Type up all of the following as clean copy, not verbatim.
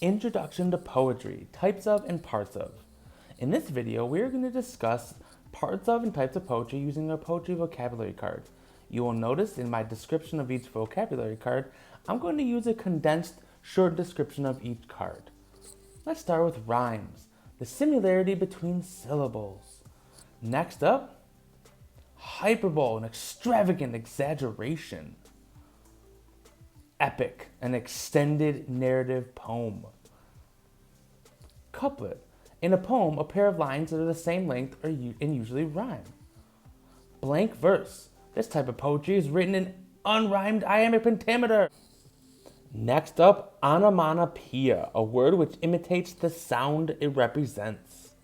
Introduction to Poetry, Types of and Parts of. In this video, we're going to discuss parts of and types of poetry using our poetry vocabulary card. You will notice in my description of each vocabulary card, I'm going to use a condensed, short description of each card. Let's start with rhymes, the similarity between syllables. Next up, hyperbole, an extravagant exaggeration. Epic, an extended narrative poem. Couplet, in a poem, a pair of lines that are the same length and usually rhyme. Blank verse, this type of poetry is written in unrhymed iambic pentameter. Next up, onomatopoeia, a word which imitates the sound it represents.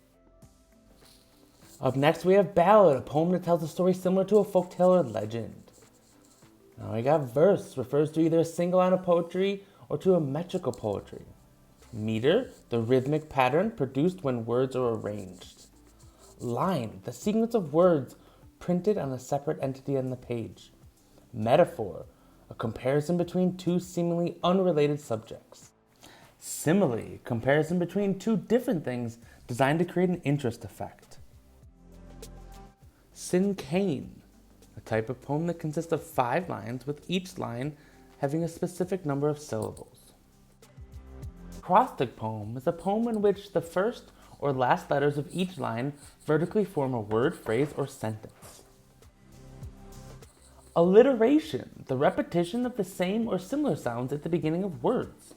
Up next, we have ballad, a poem that tells a story similar to a folktale or legend. Now we got verse, refers to either a single line of poetry or to a metrical poetry. Meter, the rhythmic pattern produced when words are arranged. Line, the sequence of words printed on a separate entity on the page. Metaphor, a comparison between two seemingly unrelated subjects. Simile, comparison between two different things designed to create an interest effect. Cinquain, a type of poem that consists of 5 lines, with each line having a specific number of syllables. Acrostic poem is a poem in which the first or last letters of each line vertically form a word, phrase, or sentence. Alliteration, the repetition of the same or similar sounds at the beginning of words.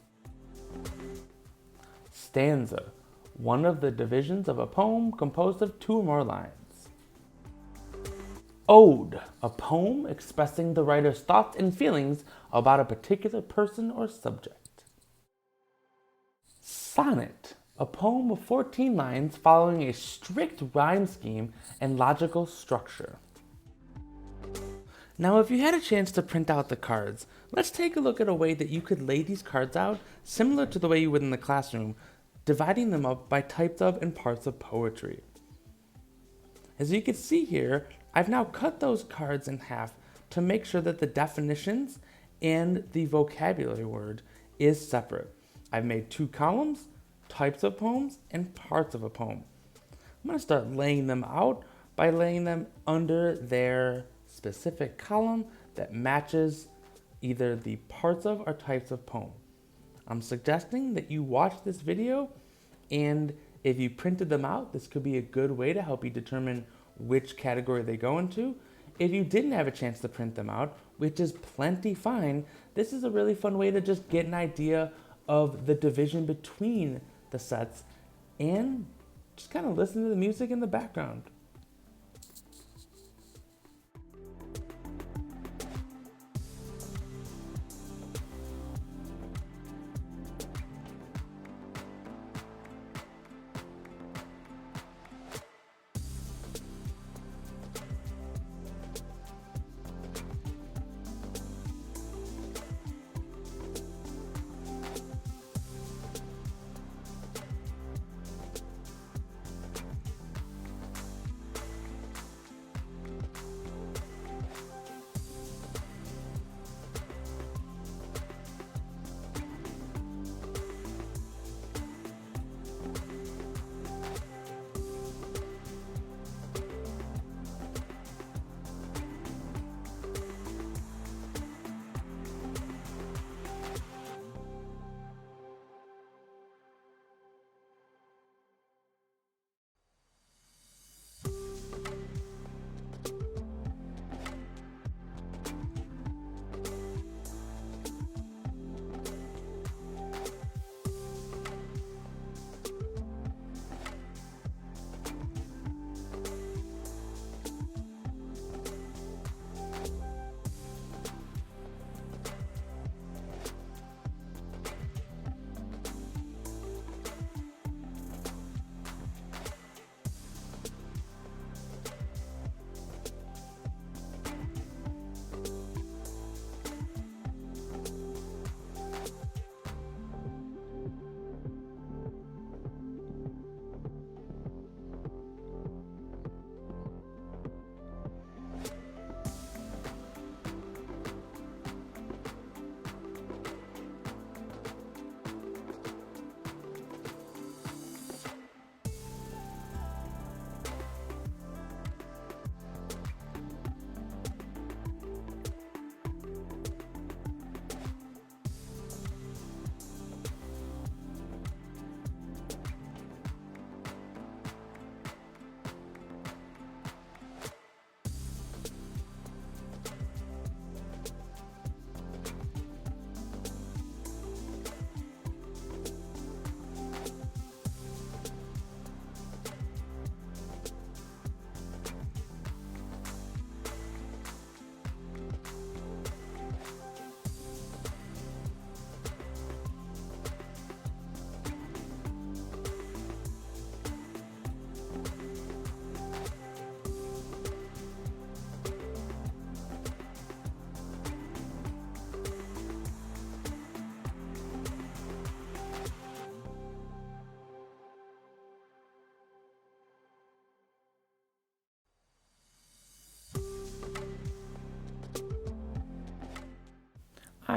Stanza, one of the divisions of a poem composed of 2 or more lines. Ode, a poem expressing the writer's thoughts and feelings about a particular person or subject. Sonnet, a poem of 14 lines following a strict rhyme scheme and logical structure. Now, if you had a chance to print out the cards, let's take a look at a way that you could lay these cards out similar to the way you would in the classroom, dividing them up by types of and parts of poetry. As you can see here, I've now cut those cards in half to make sure that the definitions and the vocabulary word is separate. I've made 2 columns, types of poems and parts of a poem. I'm going to start laying them out by laying them under their specific column that matches either the parts of or types of poem. I'm suggesting that you watch this video, and if you printed them out, this could be a good way to help you determine which category they go into. If you didn't have a chance to print them out, which is plenty fine, this is a really fun way to just get an idea of the division between the sets and just kind of listen to the music in the background.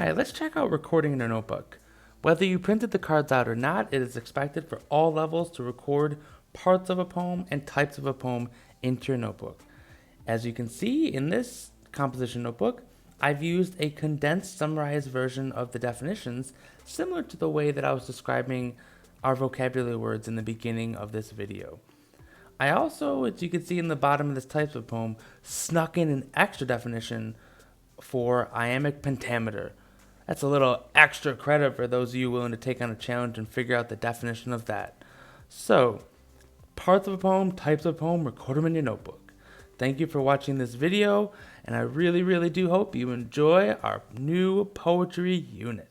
Alright, let's check out recording in a notebook. Whether you printed the cards out or not, it is expected for all levels to record parts of a poem and types of a poem into your notebook. As you can see in this composition notebook, I've used a condensed, summarized version of the definitions, similar to the way that I was describing our vocabulary words in the beginning of this video. I also, as you can see in the bottom of this type of poem, snuck in an extra definition for iambic pentameter. That's a little extra credit for those of you willing to take on a challenge and figure out the definition of that. So, parts of a poem, types of a poem, record them in your notebook. Thank you for watching this video, and I really do hope you enjoy our new poetry unit.